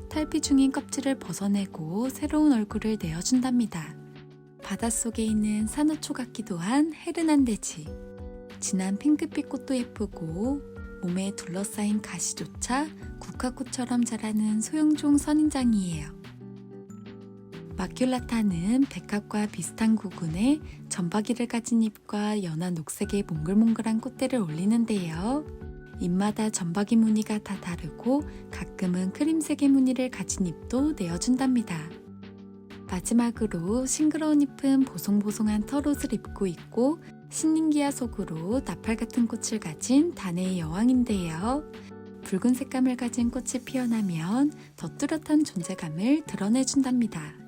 탈피 중인 껍질을 벗어내고 새로운 얼굴을 내어준답니다. 바닷속에 있는 산호초 같기도 한 헤르난데지. 진한 핑크빛 꽃도 예쁘고 몸에 둘러싸인 가시조차 국화꽃처럼 자라는 소형종 선인장이에요. 마큘라타는 백합과 비슷한 구근에 점박이를 가진 잎과 연한 녹색의 몽글몽글한 꽃대를 올리는데요. 잎마다 점박이 무늬가 다 다르고 가끔은 크림색의 무늬를 가진 잎도 내어준답니다. 마지막으로 싱그러운 잎은 보송보송한 털옷을 입고 있고 신닌기아 속으로 나팔 같은 꽃을 가진 다네의 여왕인데요. 붉은 색감을 가진 꽃이 피어나면 더 뚜렷한 존재감을 드러내준답니다.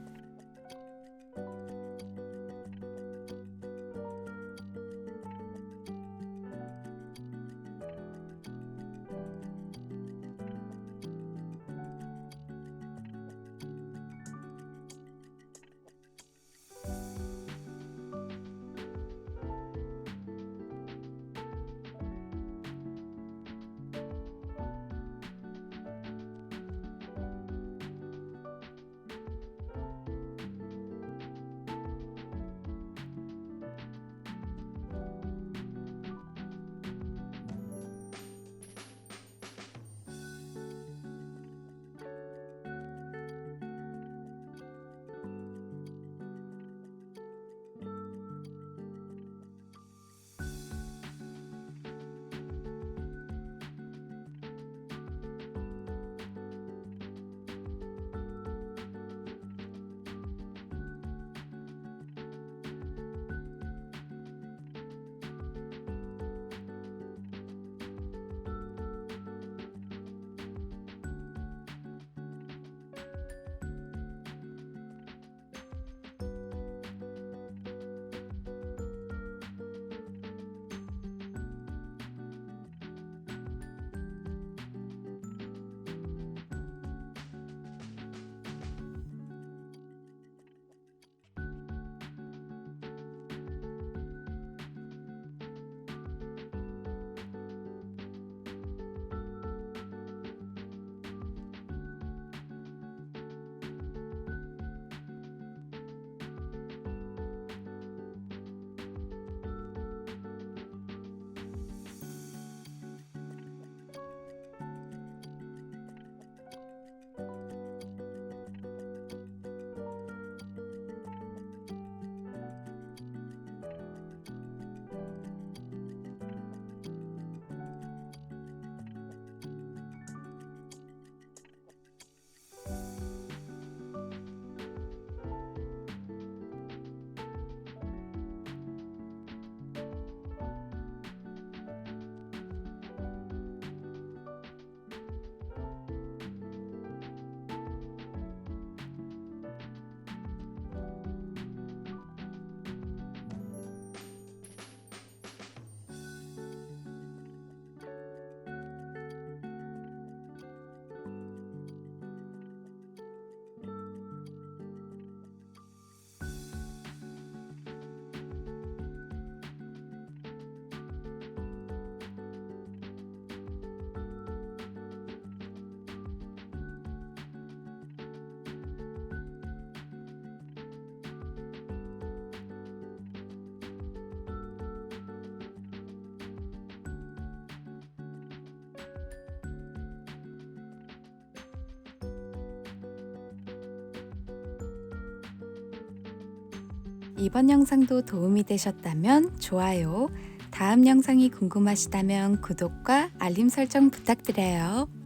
이번 영상도 도움이 되셨다면 좋아요, 다음 영상이 궁금하시다면 구독과 알림 설정 부탁드려요.